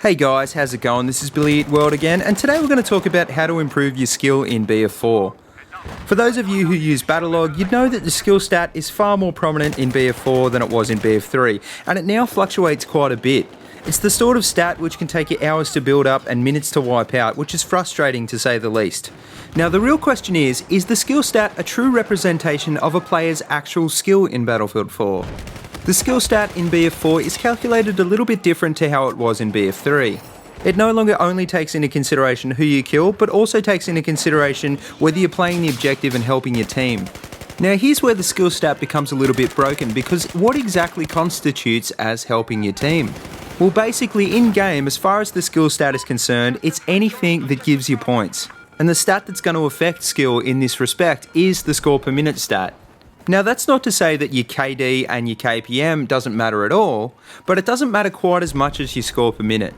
Hey guys, how's it going? This is BillyEatWorld again, and today we're going to talk about how to improve your skill in BF4. For those of you who use Battlelog, you'd know that the skill stat is far more prominent in BF4 than it was in BF3, and it now fluctuates quite a bit. It's the sort of stat which can take you hours to build up and minutes to wipe out, which is frustrating to say the least. Now the real question is the skill stat a true representation of a player's actual skill in Battlefield 4? The skill stat in BF4 is calculated a little bit different to how it was in BF3. It no longer only takes into consideration who you kill, but also takes into consideration whether you're playing the objective and helping your team. Now here's where the skill stat becomes a little bit broken, because what exactly constitutes as helping your team? Well, basically in game, as far as the skill stat is concerned, it's anything that gives you points. And the stat that's going to affect skill in this respect is the score per minute stat. Now that's not to say that your KD and your KPM doesn't matter at all, but it doesn't matter quite as much as your score per minute.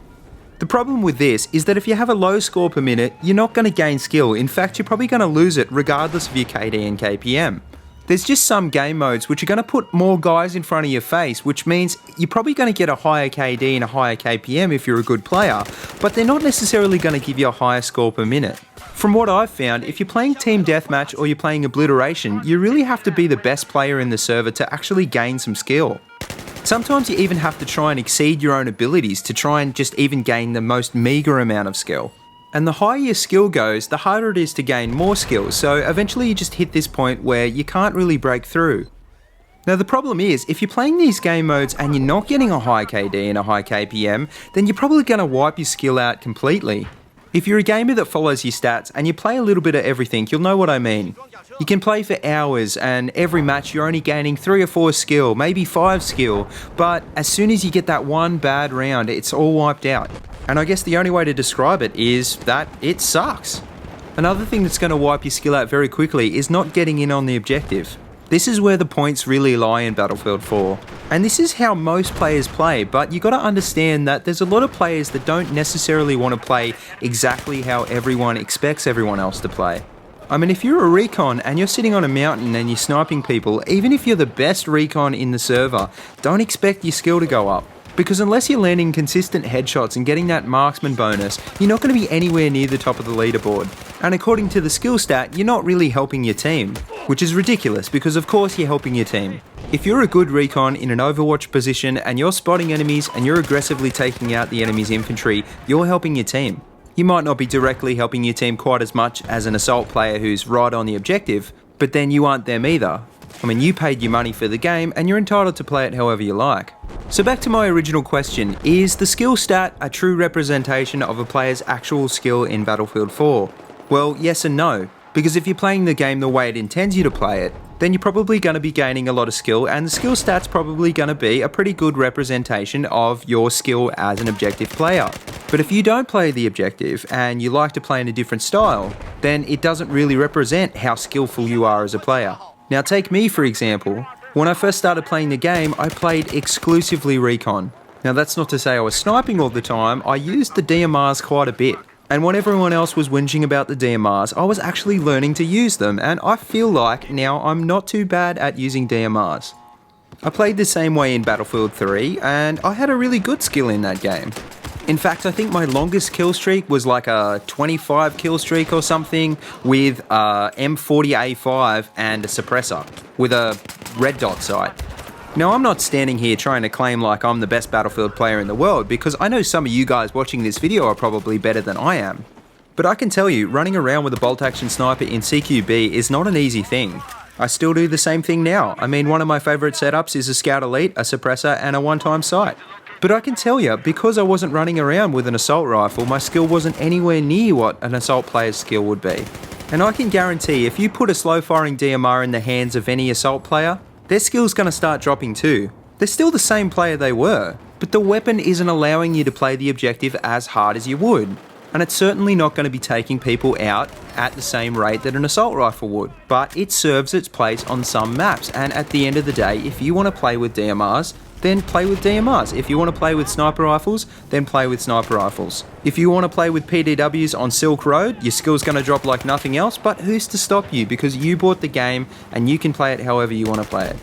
The problem with this is that if you have a low score per minute, you're not going to gain skill. In fact, you're probably going to lose it regardless of your KD and KPM. There's just some game modes which are going to put more guys in front of your face, which means you're probably going to get a higher KD and a higher KPM if you're a good player, but they're not necessarily going to give you a higher score per minute. From what I've found, if you're playing Team Deathmatch or you're playing Obliteration, you really have to be the best player in the server to actually gain some skill. Sometimes you even have to try and exceed your own abilities to try and just even gain the most meagre amount of skill. And the higher your skill goes, the harder it is to gain more skills, so eventually you just hit this point where you can't really break through. Now the problem is, if you're playing these game modes and you're not getting a high KD and a high KPM, then you're probably going to wipe your skill out completely. If you're a gamer that follows your stats and you play a little bit of everything, you'll know what I mean. You can play for hours and every match you're only gaining 3 or 4 skill, maybe 5 skill, but as soon as you get that one bad round, it's all wiped out. And I guess the only way to describe it is that it sucks. Another thing that's going to wipe your skill out very quickly is not getting in on the objective. This is where the points really lie in Battlefield 4. And this is how most players play, but you got to understand that there's a lot of players that don't necessarily want to play exactly how everyone expects everyone else to play. I mean, if you're a recon and you're sitting on a mountain and you're sniping people, even if you're the best recon in the server, don't expect your skill to go up. Because unless you're landing consistent headshots and getting that marksman bonus, you're not going to be anywhere near the top of the leaderboard. And according to the skill stat, you're not really helping your team. Which is ridiculous, because of course you're helping your team. If you're a good recon in an Overwatch position and you're spotting enemies and you're aggressively taking out the enemy's infantry, you're helping your team. You might not be directly helping your team quite as much as an assault player who's right on the objective, but then you aren't them either. I mean, you paid your money for the game and you're entitled to play it however you like. So back to my original question, is the skill stat a true representation of a player's actual skill in Battlefield 4? Well, yes and no, because if you're playing the game the way it intends you to play it, then you're probably going to be gaining a lot of skill, and the skill stat's probably going to be a pretty good representation of your skill as an objective player. But if you don't play the objective and you like to play in a different style, then it doesn't really represent how skillful you are as a player. Now take me for example. When I first started playing the game, I played exclusively recon. Now that's not to say I was sniping all the time, I used the DMRs quite a bit. And when everyone else was whinging about the DMRs, I was actually learning to use them, and I feel like now I'm not too bad at using DMRs. I played the same way in Battlefield 3, and I had a really good skill in that game. In fact, I think my longest kill streak was like a 25 kill streak or something with a M40A5 and a suppressor with a red dot sight. Now, I'm not standing here trying to claim like I'm the best Battlefield player in the world, because I know some of you guys watching this video are probably better than I am. But I can tell you, running around with a bolt-action sniper in CQB is not an easy thing. I still do the same thing now. I mean, one of my favourite setups is a Scout Elite, a suppressor and a one-time sight. But I can tell you, because I wasn't running around with an assault rifle, my skill wasn't anywhere near what an assault player's skill would be. And I can guarantee if you put a slow-firing DMR in the hands of any assault player, their skill's going to start dropping too. They're still the same player they were, but the weapon isn't allowing you to play the objective as hard as you would. And it's certainly not going to be taking people out at the same rate that an assault rifle would. But it serves its place on some maps, and at the end of the day, if you want to play with DMRs, then play with DMRs. If you want to play with sniper rifles, then play with sniper rifles. If you want to play with PDWs on Silk Road, your skill's going to drop like nothing else, but who's to stop you? Because you bought the game and you can play it however you want to play it.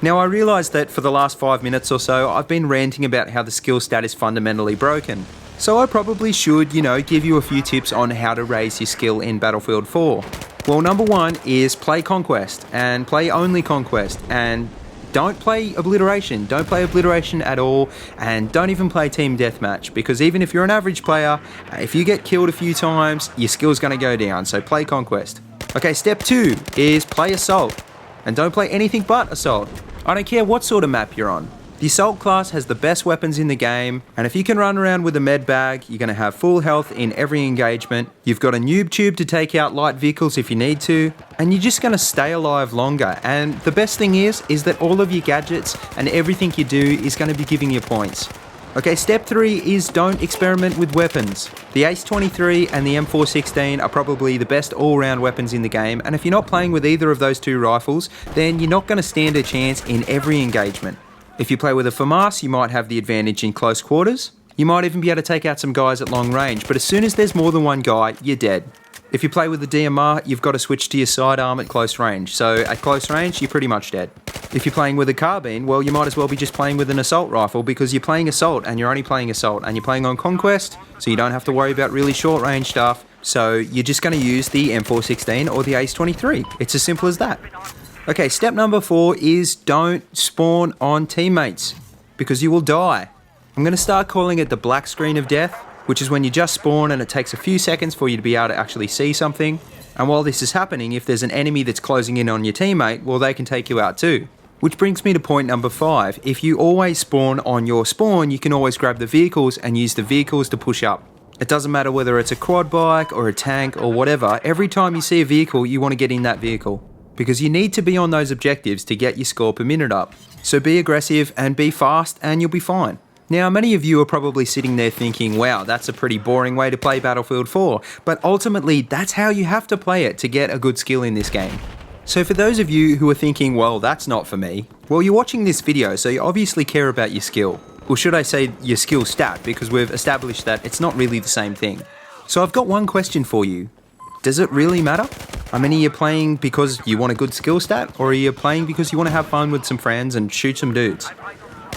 Now I realise that for the last 5 minutes or so, I've been ranting about how the skill stat is fundamentally broken. So I probably should, give you a few tips on how to raise your skill in Battlefield 4. Well, number one is play Conquest, and play only Conquest, and don't play Obliteration. Don't play Obliteration at all, and don't even play Team Deathmatch, because even if you're an average player, if you get killed a few times, your skill's going to go down, so play Conquest. Okay, step 2 is play Assault, and don't play anything but Assault. I don't care what sort of map you're on. The Assault class has the best weapons in the game, and if you can run around with a med bag, you're going to have full health in every engagement. You've got a noob tube to take out light vehicles if you need to, and you're just going to stay alive longer. And the best thing is that all of your gadgets and everything you do is going to be giving you points. Okay, step 3 is don't experiment with weapons. The Ace-23 and the M416 are probably the best all-round weapons in the game, and if you're not playing with either of those two rifles, then you're not going to stand a chance in every engagement. If you play with a FAMAS, you might have the advantage in close quarters. You might even be able to take out some guys at long range, but as soon as there's more than one guy, you're dead. If you play with the DMR, you've got to switch to your sidearm at close range, so at close range, you're pretty much dead. If you're playing with a carbine, well, you might as well be just playing with an assault rifle, because you're playing assault, and you're only playing assault, and you're playing on Conquest, so you don't have to worry about really short range stuff, so you're just going to use the M416 or the Ace-23. It's as simple as that. Okay, step number 4 is don't spawn on teammates, because you will die. I'm going to start calling it the black screen of death, which is when you just spawn and it takes a few seconds for you to be able to actually see something. And while this is happening, if there's an enemy that's closing in on your teammate, well, they can take you out too. Which brings me to point number 5. If you always spawn on your spawn, you can always grab the vehicles and use the vehicles to push up. It doesn't matter whether it's a quad bike or a tank or whatever, every time you see a vehicle, you want to get in that vehicle, because you need to be on those objectives to get your score per minute up. So be aggressive and be fast and you'll be fine. Now, many of you are probably sitting there thinking, wow, that's a pretty boring way to play Battlefield 4, but ultimately that's how you have to play it to get a good skill in this game. So for those of you who are thinking, well, that's not for me, well, you're watching this video, so you obviously care about your skill. Or should I say your skill stat, because we've established that it's not really the same thing. So I've got one question for you. Does it really matter? I mean, are you playing because you want a good skill stat, or are you playing because you want to have fun with some friends and shoot some dudes?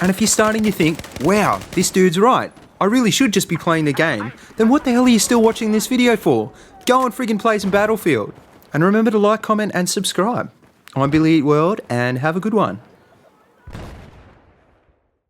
And if you're starting to think, wow, this dude's right, I really should just be playing the game, then what the hell are you still watching this video for? Go and friggin' play some Battlefield. And remember to like, comment and subscribe. I'm BillyEatWorld, and have a good one.